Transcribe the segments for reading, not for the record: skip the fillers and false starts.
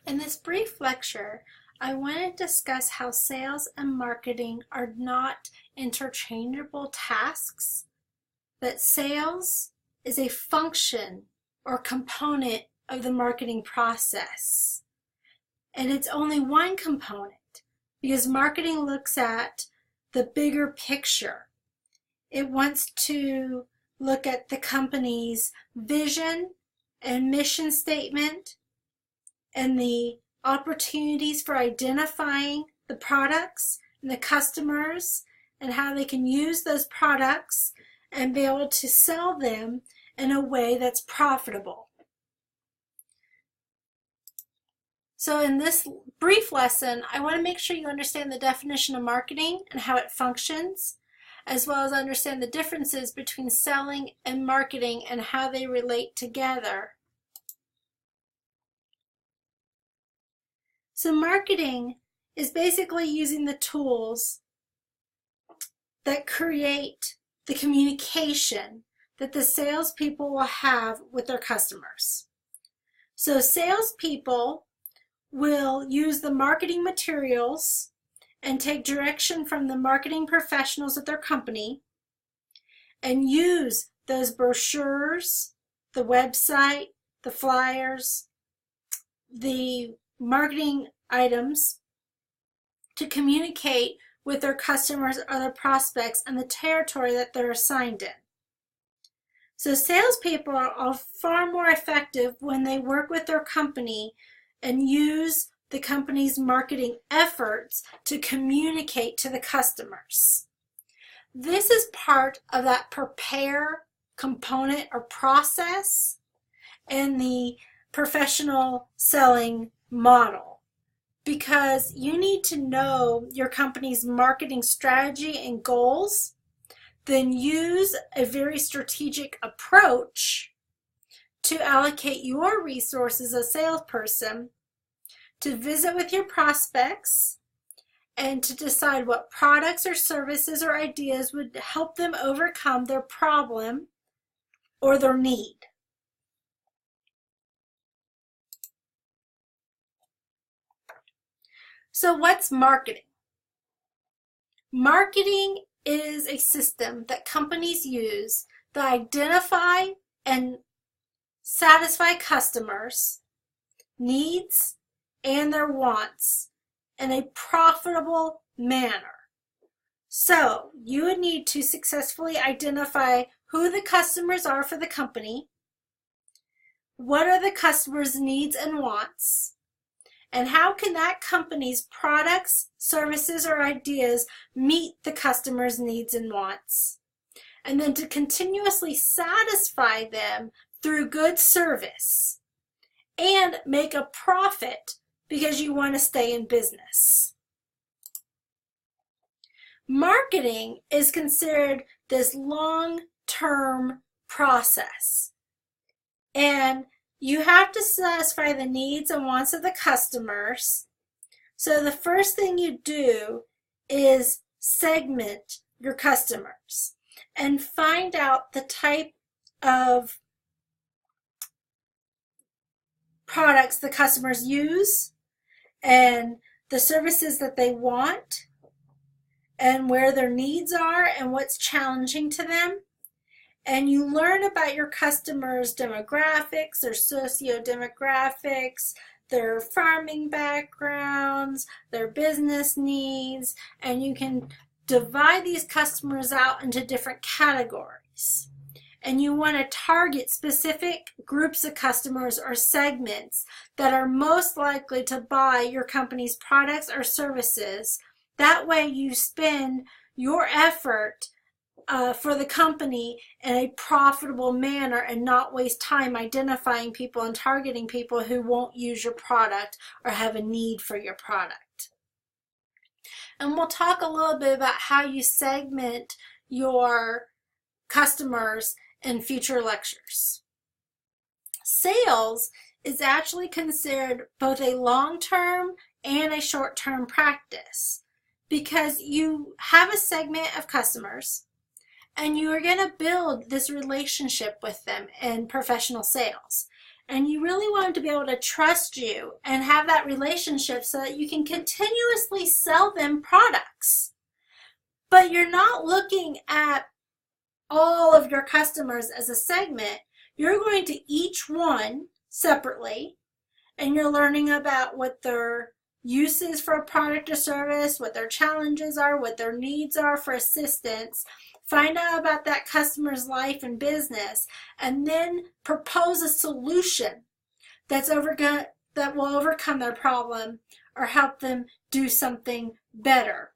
In this brief lecture, I want to discuss how sales and marketing are not interchangeable tasks, that sales is a function or component of the marketing process. And it's only one component because marketing looks at the bigger picture. It wants to look at the company's vision and mission statement and the opportunities for identifying the products and the customers and how they can use those products and be able to sell them in a way that's profitable. So in this brief lesson, I want to make sure you understand the definition of marketing and how it functions, as well as understand the differences between selling and marketing and how they relate together. So marketing is basically using the tools that create the communication that the salespeople will have with their customers. So salespeople will use the marketing materials and take direction from the marketing professionals at their company and use those brochures, the website, the flyers, the marketing items to communicate with their customers or their prospects and the territory that they're assigned in. So salespeople are far more effective when they work with their company and use the company's marketing efforts to communicate to the customers. This is part of that prepare component or process in the professional selling model, because you need to know your company's marketing strategy and goals, then use a very strategic approach to allocate your resources as a salesperson to visit with your prospects and to decide what products or services or ideas would help them overcome their problem or their need. So what's marketing? Marketing is a system that companies use to identify and satisfy customers' needs and their wants in a profitable manner. So you would need to successfully identify who the customers are for the company, what are the customers' needs and wants, and how can that company's products, services, or ideas meet the customer's needs and wants? And then to continuously satisfy them through good service and make a profit because you want to stay in business. Marketing is considered this long-term process, and you have to satisfy the needs and wants of the customers. So the first thing you do is segment your customers and find out the type of products the customers use and the services that they want and where their needs are and what's challenging to them. And you learn about your customers' demographics, their socio-demographics, their farming backgrounds, their business needs, and you can divide these customers out into different categories. And you want to target specific groups of customers or segments that are most likely to buy your company's products or services. That way you spend your effort for the company in a profitable manner and not waste time identifying people and targeting people who won't use your product or have a need for your product. And we'll talk a little bit about how you segment your customers in future lectures. Sales is actually considered both a long-term and a short-term practice because you have a segment of customers and you are going to build this relationship with them in professional sales. And you really want them to be able to trust you and have that relationship so that you can continuously sell them products. But you're not looking at all of your customers as a segment. You're going to each one separately, and you're learning about what their use is for a product or service, what their challenges are, what their needs are for assistance. Find out about that customer's life and business, and then propose a solution that will overcome their problem or help them do something better.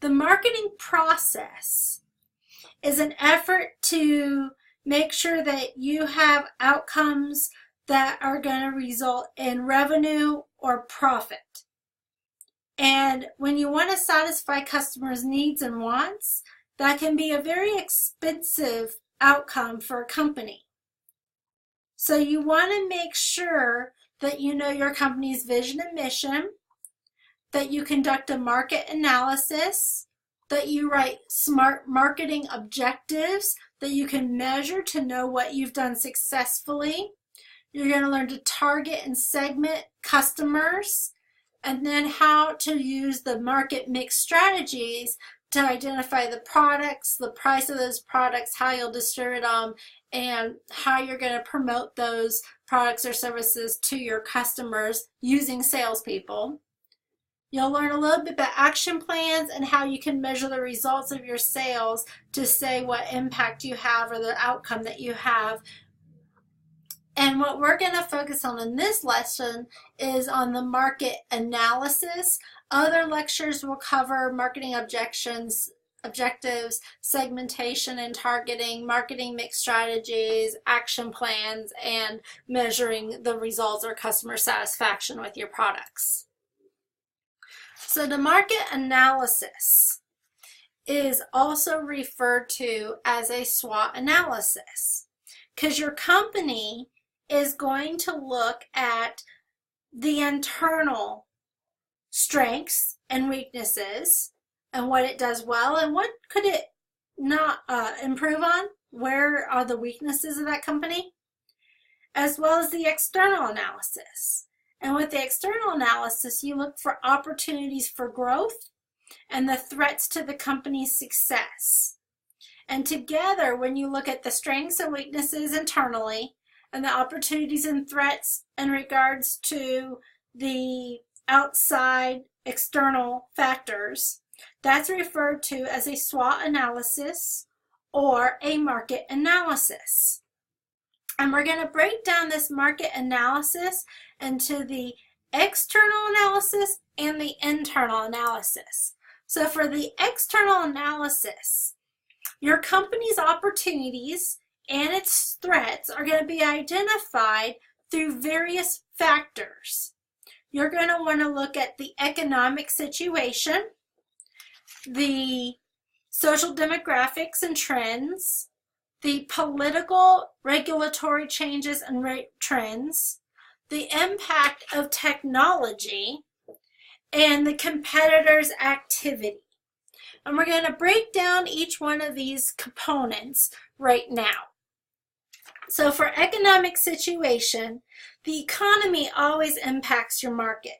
The marketing process is an effort to make sure that you have outcomes that are going to result in revenue or profit. And when you want to satisfy customers' needs and wants, that can be a very expensive outcome for a company. So you want to make sure that you know your company's vision and mission, that you conduct a market analysis, that you write smart marketing objectives that you can measure to know what you've done successfully. You're going to learn to target and segment customers, and then how to use the market mix strategies to identify the products, the price of those products, how you'll distribute them, and how you're going to promote those products or services to your customers using salespeople. You'll learn a little bit about action plans and how you can measure the results of your sales to say what impact you have or the outcome that you have. And what we're going to focus on in this lesson is on the market analysis. Other lectures will cover marketing objectives, segmentation and targeting, marketing mix strategies, action plans, and measuring the results or customer satisfaction with your products. So the market analysis is also referred to as a SWOT analysis, because your company is going to look at the internal strengths and weaknesses and what it does well and what could it not improve on, where are the weaknesses of that company, as well as the external analysis. And with the external analysis, you look for opportunities for growth and the threats to the company's success. And together, when you look at the strengths and weaknesses internally and the opportunities and threats in regards to the outside external factors, that's referred to as a SWOT analysis or a market analysis. And we're going to break down this market analysis into the external analysis and the internal analysis. So for the external analysis, your company's opportunities and its threats are going to be identified through various factors. You're going to want to look at the economic situation, the social demographics and trends, the political regulatory changes and trends, the impact of technology, and the competitor's activity. And we're going to break down each one of these components right now. So for economic situation, the economy always impacts your market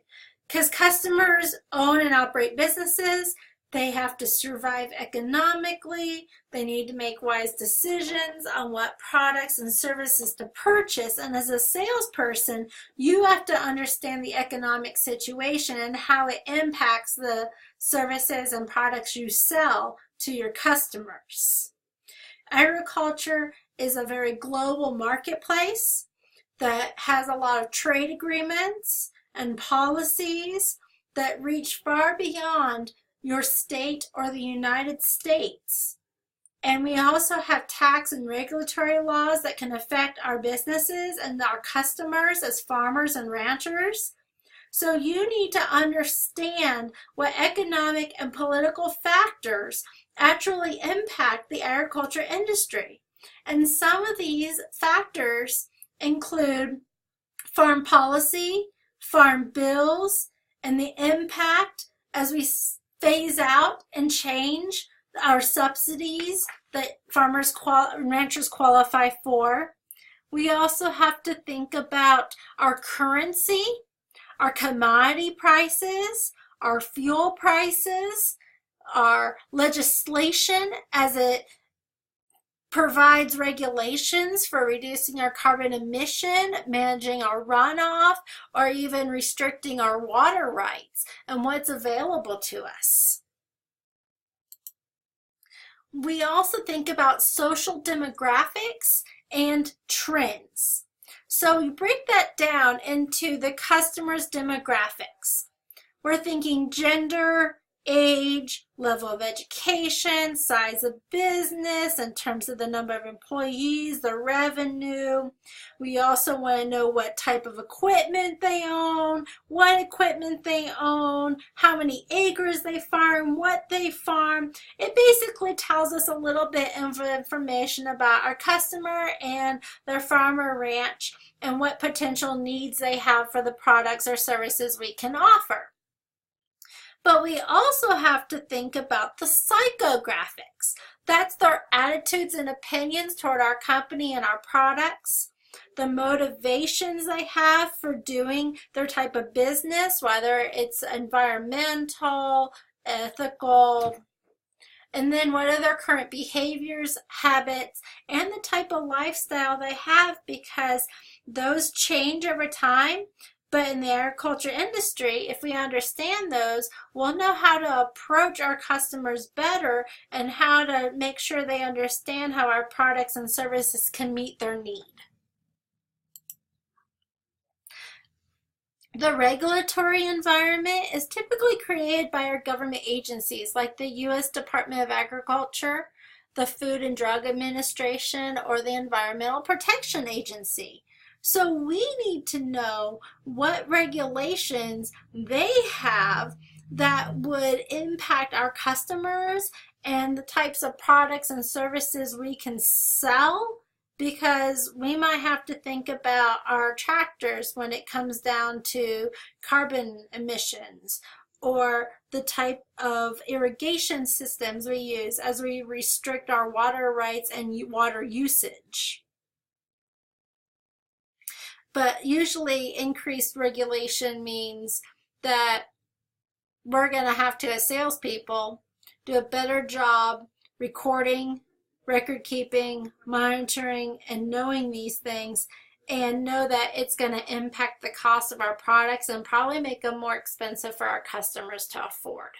because customers own and operate businesses. They have to survive economically. They need to make wise decisions on what products and services to purchase. And as a salesperson, you have to understand the economic situation and how it impacts the services and products you sell to your customers. Agriculture is a very global marketplace that has a lot of trade agreements and policies that reach far beyond your state or the United States. And we also have tax and regulatory laws that can affect our businesses and our customers as farmers and ranchers. So you need to understand what economic and political factors actually impact the agriculture industry. And some of these factors include farm policy, farm bills, and the impact as we phase out and change our subsidies that farmers and ranchers qualify for. We also have to think about our currency, our commodity prices, our fuel prices, our legislation as it provides regulations for reducing our carbon emission, managing our runoff, or even restricting our water rights and what's available to us. We also think about social demographics and trends. So you break that down into the customer's demographics. We're thinking gender, age, level of education, size of business in terms of the number of employees, the revenue. We also want to know what type of equipment they own, what equipment they own, how many acres they farm, what they farm. It basically tells us a little bit of information about our customer and their farm or ranch and what potential needs they have for the products or services we can offer. But we also have to think about the psychographics. That's their attitudes and opinions toward our company and our products, the motivations they have for doing their type of business, whether it's environmental, ethical, and then what are their current behaviors, habits, and the type of lifestyle they have, because those change over time. But in the agriculture industry, if we understand those, we'll know how to approach our customers better and how to make sure they understand how our products and services can meet their need. The regulatory environment is typically created by our government agencies like the U.S. Department of Agriculture, the Food and Drug Administration, or the Environmental Protection Agency. So we need to know what regulations they have that would impact our customers and the types of products and services we can sell, because we might have to think about our tractors when it comes down to carbon emissions, or the type of irrigation systems we use as we restrict our water rights and water usage. But usually increased regulation means that we're going to have to, as salespeople, do a better job recording, record keeping, monitoring, and knowing these things, and know that it's going to impact the cost of our products and probably make them more expensive for our customers to afford.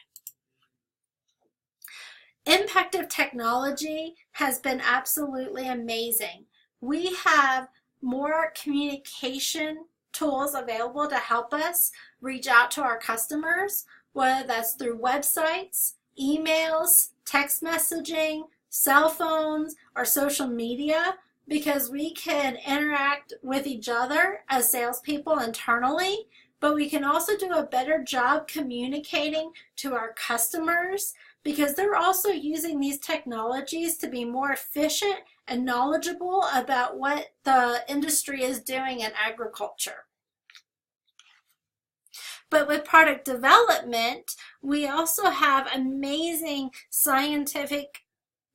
Impactive Technology has been absolutely amazing. We have more communication tools available to help us reach out to our customers, whether that's through websites, emails, text messaging, cell phones, or social media, because we can interact with each other as salespeople internally, but we can also do a better job communicating to our customers, because they're also using these technologies to be more efficient and knowledgeable about what the industry is doing in agriculture. But with product development, we also have amazing scientific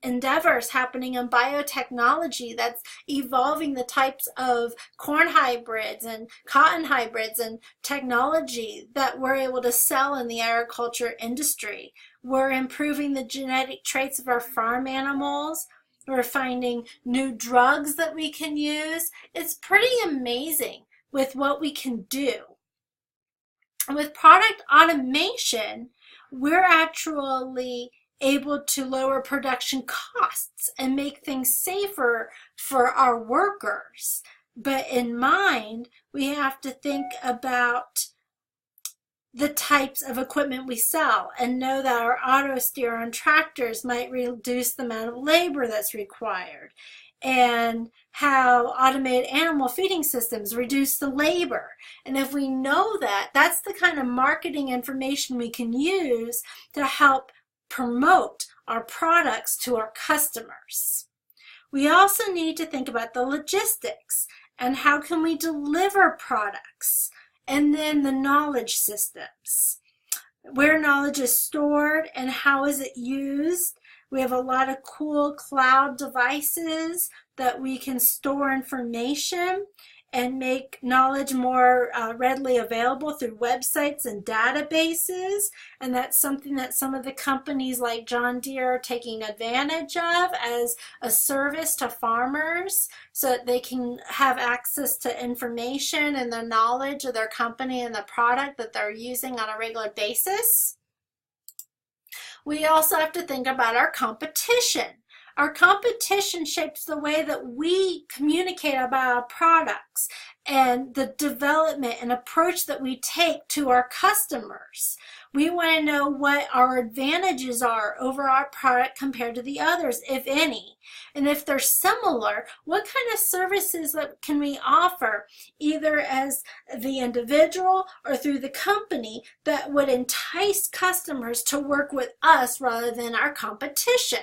endeavors happening in biotechnology that's evolving the types of corn hybrids and cotton hybrids and technology that we're able to sell in the agriculture industry. We're improving the genetic traits of our farm animals. We're finding new drugs that we can use. It's pretty amazing with what we can do. With product automation, we're actually able to lower production costs and make things safer for our workers. But in mind, we have to think about the types of equipment we sell and know that our auto steer on tractors might reduce the amount of labor that's required, and how automated animal feeding systems reduce the labor. And if we know that, that's the kind of marketing information we can use to help promote our products to our customers. We also need to think about the logistics and how can we deliver products, and then the knowledge systems, where knowledge is stored and how is it used, We have a lot of cool cloud devices that we can store information and make knowledge more readily available through websites and databases. And that's something that some of the companies like John Deere are taking advantage of as a service to farmers so that they can have access to information and the knowledge of their company and the product that they're using on a regular basis. We also have to think about our competition. Our competition shapes the way that we communicate about our products and the development and approach that we take to our customers. We want to know what our advantages are over our product compared to the others, if any. And if they're similar, what kind of services can we offer, either as the individual or through the company, that would entice customers to work with us rather than our competition?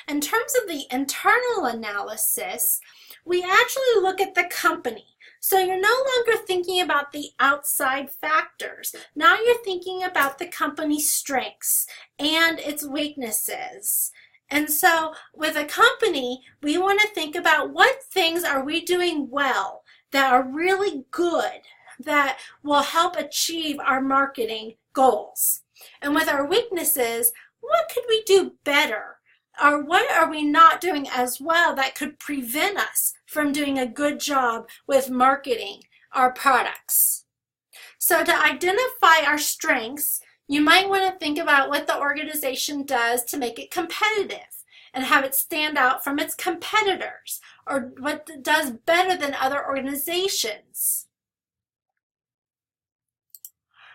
In terms of the internal analysis, we actually look at the company. So you're no longer thinking about the outside factors. Now you're thinking about the company's strengths and its weaknesses. And so with a company, we want to think about what things are we doing well that are really good, that will help achieve our marketing goals. And with our weaknesses, what could we do better? Or what are we not doing as well that could prevent us from doing a good job with marketing our products? So to identify our strengths, you might want to think about what the organization does to make it competitive and have it stand out from its competitors, or what it does better than other organizations.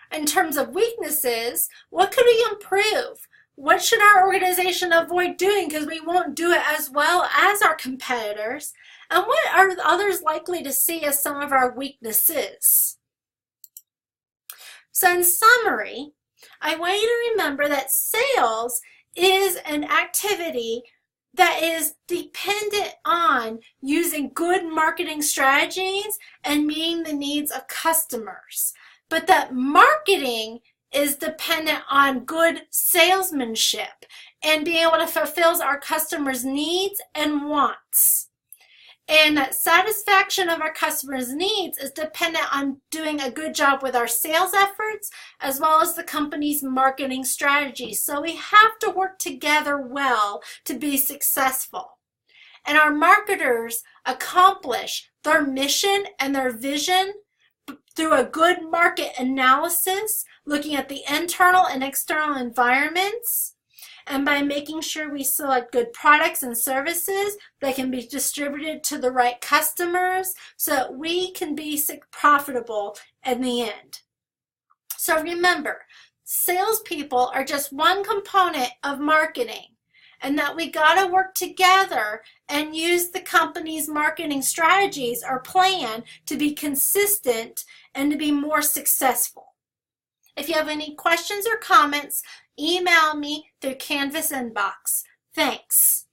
In terms of weaknesses, what could we improve? What should our organization avoid doing because we won't do it as well as our competitors? And what are others likely to see as some of our weaknesses? So in summary, I want you to remember that sales is an activity that is dependent on using good marketing strategies and meeting the needs of customers. But that marketing is dependent on good salesmanship and being able to fulfill our customers' needs and wants. And that satisfaction of our customers' needs is dependent on doing a good job with our sales efforts as well as the company's marketing strategies. So we have to work together well to be successful. And our marketers accomplish their mission and their vision through a good market analysis, looking at the internal and external environments, and by making sure we select good products and services that can be distributed to the right customers so that we can be profitable in the end. So remember, salespeople are just one component of marketing, and that we got to work together and use the company's marketing strategies or plan to be consistent and to be more successful. If you have any questions or comments, email me through Canvas inbox. Thanks.